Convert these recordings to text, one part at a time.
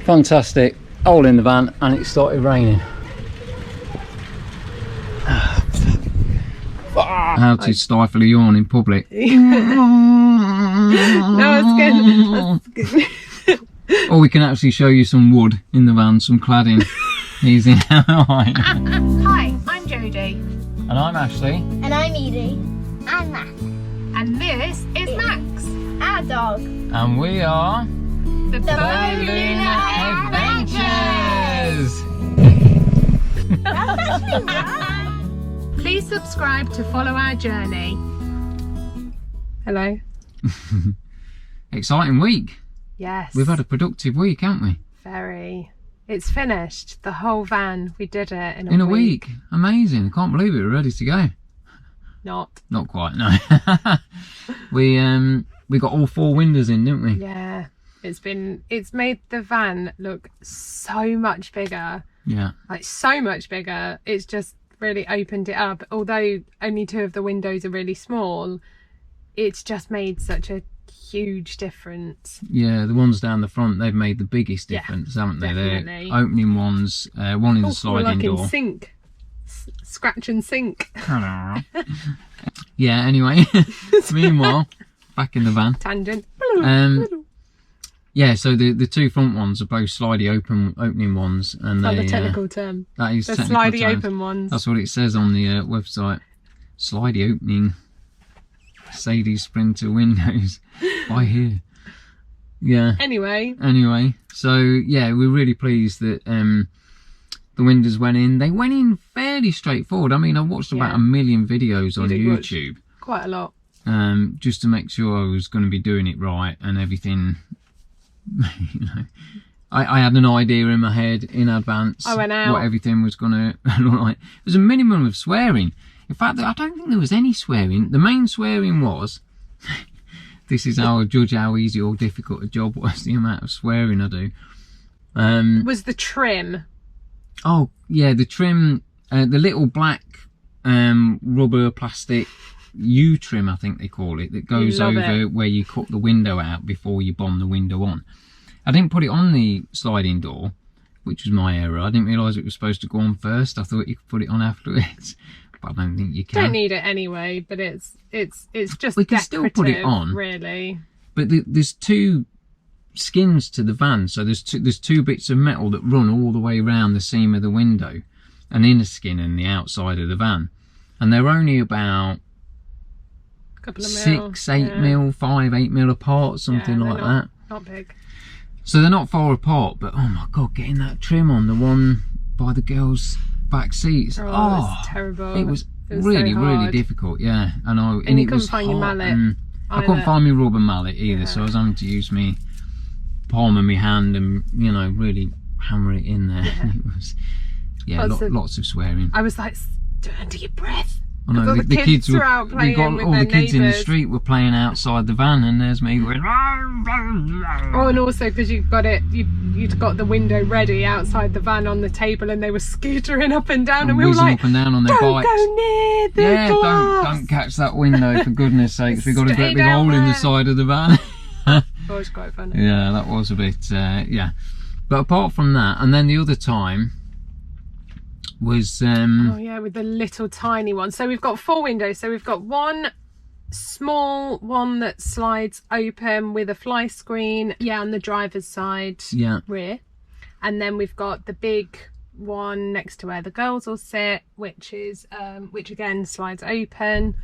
Fantastic. All in the van, and it started raining. How to stifle a yawn in public. No, it's good. Or we can actually show you some wood in the van, some cladding. Easy. Hi, I'm Jodie. and I'm Ashley. And I'm Edie. I'm Matt. And this is Max. Our dog. And we are The Balloon Adventures. That's actually right. Please subscribe to follow our journey. Hello. Exciting week. Yes. We've had a productive week, haven't we? Very. It's finished. The whole van. We did it in a week. Amazing. I can't believe it. We're ready to go. Not quite, no. We got all 4 windows in, didn't we? Yeah. It's made the van look so much bigger. Yeah. Like so much bigger. It's just really opened it up. Although only 2 of the windows are really small, it's just made such a huge difference. Yeah, the ones down the front, they've made the biggest difference, haven't they? Definitely. They're opening ones, one in the sliding door. Like in sync. Scratch and sink. Yeah, anyway. Meanwhile, back in the van. Tangent. Yeah, so the 2 front ones are both slidey opening ones, and That's they the technical term. that is The technical slidey terms. open ones. That's what it says on the website. Slidey opening Mercedes Sprinter windows by here. Yeah. Anyway, so yeah, we're really pleased that the windows went in. They went in fairly straightforward. I mean, I watched about 1 million videos on YouTube. Quite a lot. Just to make sure I was going to be doing it right and everything. You know, I had an idea in my head in advance. I went out. What everything was going to look like. There's a minimum of swearing. In fact, I don't think there was any swearing. The main swearing was, this is how I judge how easy or difficult a job was, the amount of swearing I do. Was the trim. Oh, yeah, the trim, the little black rubber plastic U-trim, I think they call it, that goes over where you cut the window out before you bomb the window on. I didn't put it on the sliding door, which was my error. I didn't realise it was supposed to go on first. I thought you could put it on afterwards. I don't think you can. Don't need it anyway, but it's just we can still put it on, really. But there's 2 skins to the van, so there's 2 bits of metal that run all the way around the seam of the window, an inner skin and the outside of the van, and they're only about A couple of 6, 8 mil, 5, 8 mil apart, something like that. Not big. So they're not far apart, but oh my god, getting that trim on the one by the girls' back seats. Oh, it was terrible. It was so really hard. difficult, yeah. And you it couldn't was find your hot, mallet and I couldn't find my rubber mallet either, so I was having to use me palm of my hand and, you know, really hammer it in there. Yeah. It was, lots of swearing. I was like, do it under your breath. I know, All the kids were out we got with all their the kids in the neighbours. street were playing outside the van, and there's me going. Oh, and also because you'd got the window ready outside the van on the table, and they were scootering up and down, and we were whizzing like, up and down on their don't bikes. go near the glass. Don't catch that window, for goodness sakes. We got a Stay great big down hole in the there. side of the van. That was quite funny. Yeah, that was a bit, yeah. But apart from that, and then the other time was Oh yeah, with the little tiny one. So we've got 4 windows. So we've got one small one that slides open with a fly screen, on the driver's side, rear, and then we've got the big one next to where the girls will sit, which is which again slides open,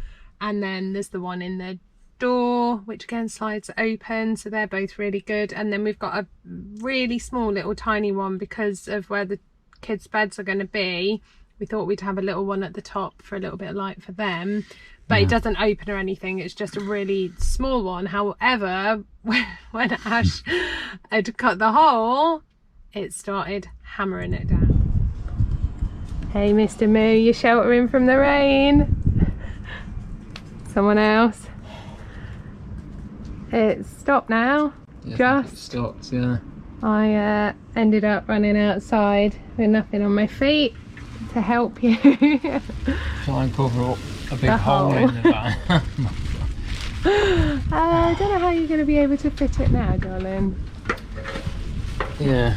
and then there's the one in the door which again slides open, so they're both really good. And then we've got a really small little tiny one because of where the kids' beds are going to be. We thought we'd have a little one at the top for a little bit of light for them, but it doesn't open or anything. It's just a really small one. However, when Ash had cut the hole, it started hammering it down. Hey Mr. Moo, you're sheltering from the rain. Someone else. It's stopped now. it stopped, yeah. I ended up running outside with nothing on my feet to help you. Try and cover up a big The hole hole. in the van. I don't know how you're going to be able to fit it now, darling. Yeah,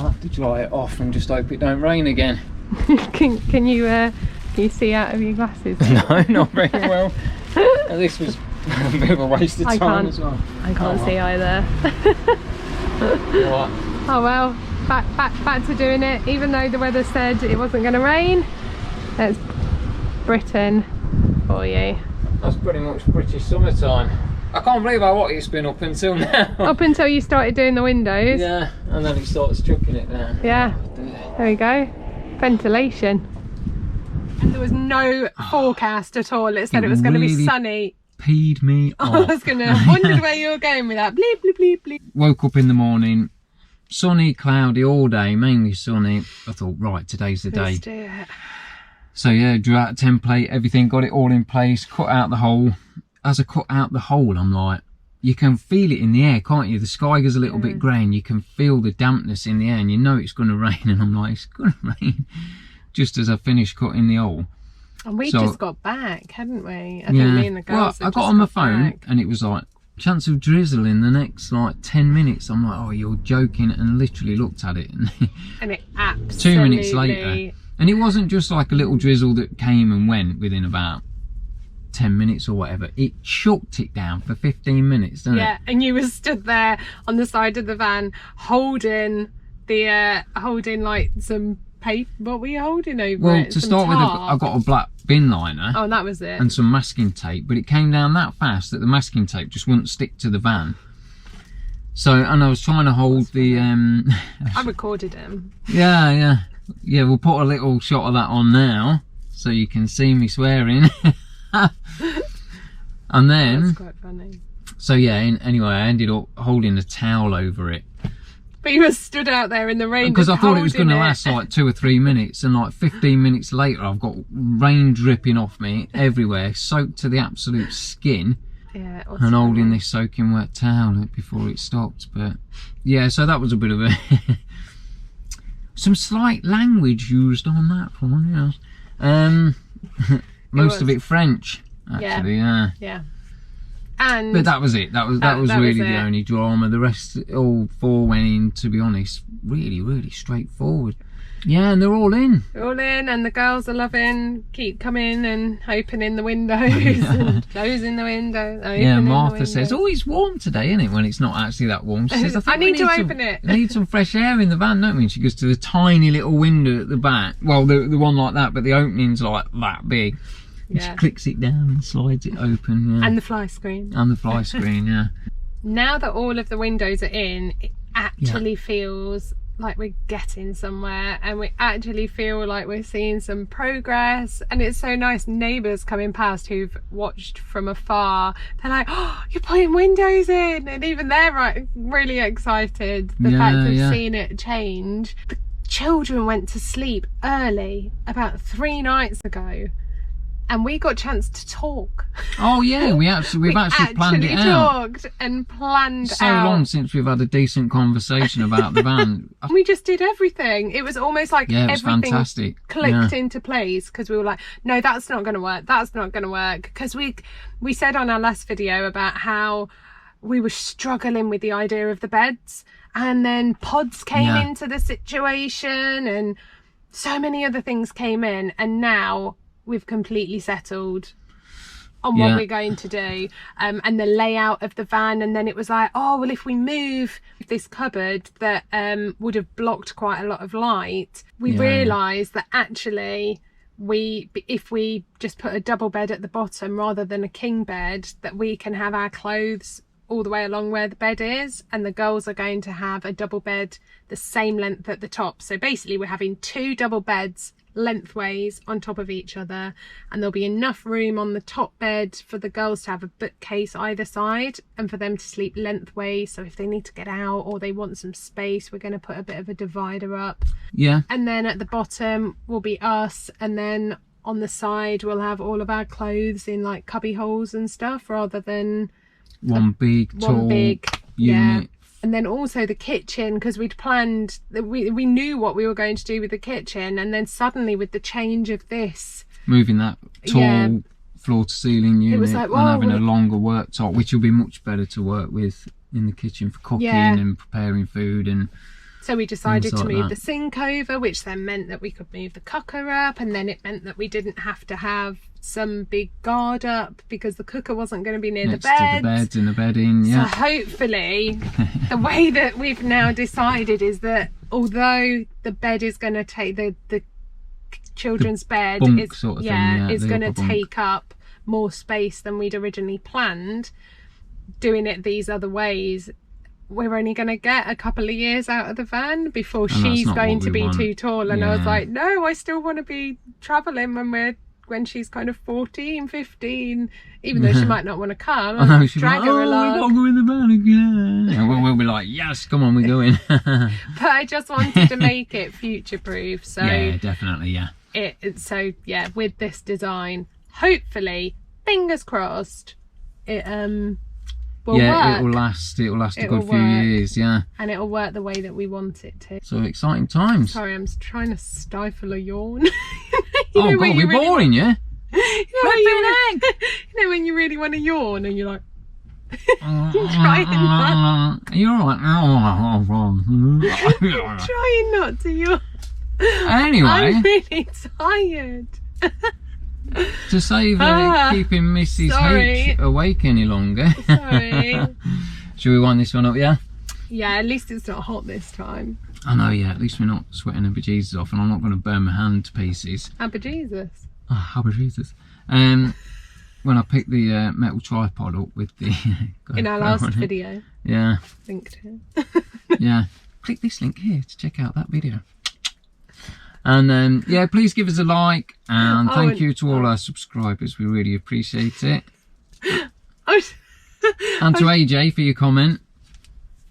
I'll have to dry it off and just hope it don't rain again. Can you see out of your glasses? No, not very well. This was a bit of a waste of time as well. I can't see either. What? Oh well, back to doing it. Even though the weather said it wasn't going to rain, that's Britain for you. That's pretty much British summertime. I can't believe how hot it's been up until now. Up until you started doing the windows. Yeah, and then it starts chucking it down. Yeah, there we go. Ventilation. And there was no forecast at all. It said it was going to be sunny. Peed me off. I was going to wonder where you were going with that. Bleep, bleep, bleep, bleep. Woke up in the morning, sunny, cloudy all day, mainly sunny. I thought, right, today's the day. Let's do it. So yeah, drew out a template, everything, got it all in place, cut out the hole. As I cut out the hole, I'm like, you can feel it in the air, can't you? The sky goes a little bit grey and you can feel the dampness in the air and you know it's going to rain. And I'm like, it's going to rain. Just as I finished cutting the hole. And we just got back, hadn't we? I think me and the girls. Well, I got on my phone and it was like, chance of drizzle in the next like 10 minutes. I'm like, oh, you're joking, and literally looked at it. And it absolutely... 2 minutes later. And it wasn't just like a little drizzle that came and went within about 10 minutes or whatever. It chucked it down for 15 minutes, didn't it? Yeah, and you were stood there on the side of the van holding the, holding like some paper. What were you holding over well, it? to start with, I got a black bin liner. Oh, and that was it. And some masking tape, but it came down that fast that the masking tape just wouldn't stick to the van. So, and I was trying to hold the... I recorded him. Yeah, we'll put a little shot of that on now, so you can see me swearing. And then... That's quite funny. So yeah, anyway, I ended up holding a towel over it. But you were stood out there in the rain. Because I thought it was going to last like 2 or 3 minutes, and like 15 minutes later I've got rain dripping off me everywhere, soaked to the absolute skin. Yeah, and holding this soaking wet towel before it stopped. But yeah, so that was a bit of a some slight language used on that one, yes. Most of it French, actually. Yeah. And but that was it. That was really the only drama. The rest, all 4 went in, to be honest, really straightforward. Yeah, and they're all in. They're all in, and the girls are loving, keep coming and opening the windows and closing the window. Yeah, Martha says, oh, it's warm today, isn't it? When it's not actually that warm. She says, I need to open it. I need some fresh air in the van, don't we? And she goes to the tiny little window at the back. Well, the one like that, but the opening's like that big. And she clicks it down and slides it open. Yeah. And the fly screen. And the fly screen, yeah. Now that all of the windows are in, it actually feels like we're getting somewhere, and we actually feel like we're seeing some progress, and it's so nice. Neighbours coming past who've watched from afar, they're like, oh, you're putting windows in, and even they're really excited. The fact of seeing it change. The children went to sleep early about 3 nights ago, and we got a chance to talk. Oh yeah, we've actually planned it out. Talked and planned so long since we've had a decent conversation about the van. We just did everything. It was almost like everything fantastic. Clicked into place, because we were like, no, that's not going to work. That's not going to work. Because we said on our last video about how we were struggling with the idea of the beds, and then pods came into the situation, and so many other things came in, and now we've completely settled on what we're going to do, and the layout of the van. And then it was like, oh well, if we move this cupboard that would have blocked quite a lot of light, we realised that actually if we just put a double bed at the bottom rather than a king bed, that we can have our clothes all the way along where the bed is, and the girls are going to have a double bed the same length at the top. So basically we're having 2 double beds lengthways on top of each other, and there'll be enough room on the top bed for the girls to have a bookcase either side, and for them to sleep lengthways, so if they need to get out or they want some space, we're going to put a bit of a divider up. And then at the bottom will be us, and then on the side we'll have all of our clothes in like cubby holes and stuff, rather than one big unit. And then also the kitchen, because we'd planned, we knew what we were going to do with the kitchen, and then suddenly with the change of this, moving that tall floor to ceiling unit, it was like, and having a longer worktop, which will be much better to work with in the kitchen for cooking and preparing food, and So we decided to like move that. the sink over, which then meant that we could move the cooker up, and then it meant that we didn't have to have some big guard up because the cooker wasn't going to be near Next the bed. to the beds and the bedding, yeah. So hopefully the way that we've now decided is that although the bed is going to take the children's bed bunk is, sort of thing, is the going to upper bunk. take up more space than we'd originally planned, doing it these other ways, we're only going to get a couple of years out of the van before she's not going what to we be want. too tall. And I was Yeah. like, no, I still want to be travelling when she's kind of 14, 15, even though she might not want to come. I know, she'll be drag like, her oh, along. we gotta go in the van again. And we'll be like, yes, come on, we're going. But I just wanted to make it future proof. So yeah, definitely, yeah. With this design, hopefully, fingers crossed, it will work. It'll last a It'll good few work. years, yeah. And it'll work the way that we want it to. So exciting times. Sorry, I'm trying to stifle a yawn. Oh God, we're boring, yeah. You know when you really want to yawn and you're like trying not, Are you alright? trying not to yawn. Anyway, I'm really tired. to save keeping Mrs. sorry. H awake any longer, Sorry. should we wind this one up, yeah? Yeah, at least it's not hot this time. I know, yeah, at least we're not sweating a bejesus off, and I'm not going to burn my hand to pieces. Ah, but Jesus. Oh, bejesus. When I picked the metal tripod up with the... In our last video. Yeah, Linked here. yeah. Click this link here to check out that video. And yeah, please give us a like, and thank you to all our subscribers. We really appreciate it. And to AJ for your comment.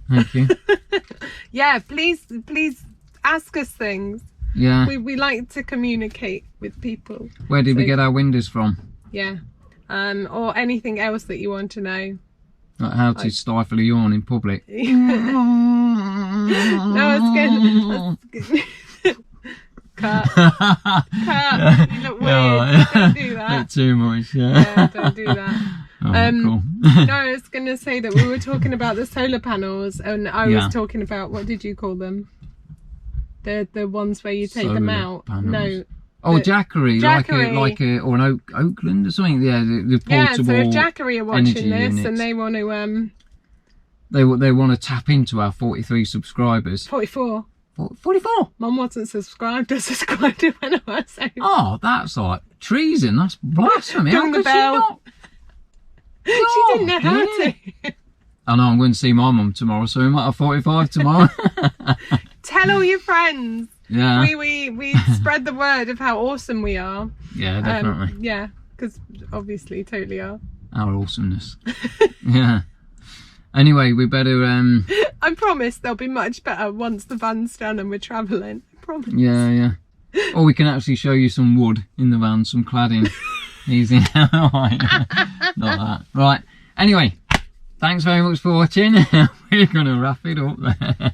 Thank you. Yeah, please ask us things. Yeah. We like to communicate with people. Where did we get our windows from? Yeah. Or anything else that you want to know. Like how to stifle a yawn in public. No, it's good. Cut. Cut. You look weird. Don't do that. Bit too much, Yeah, don't do that. Oh, cool. No, I was going to say that we were talking about the solar panels, and I was talking about, what did you call them? The ones where you take them Solar out. panels. No. Oh, Jackery, Jackery. like a or an Oakland or something. Yeah, the portable. Yeah, so if Jackery are watching energy this units. and they want to They want to tap into our 43 subscribers. 44. 44. Mum wasn't subscribed. I subscribed to when I was over. Oh, that's like treason. That's blasphemy. Ring the bell. She didn't know how to. I know, I'm going to see my mum tomorrow, so we might have 45 tomorrow. Tell all your friends. Yeah. We spread the word of how awesome we are. Yeah, definitely. Yeah, because obviously totally are. Our awesomeness. Yeah. Anyway, we better I promise they'll be much better once the van's done and we're travelling. I promise. yeah. Or we can actually show you some wood in the van, some cladding. Easy. Not that. Right. Anyway, thanks very much for watching. We're going to wrap it up there.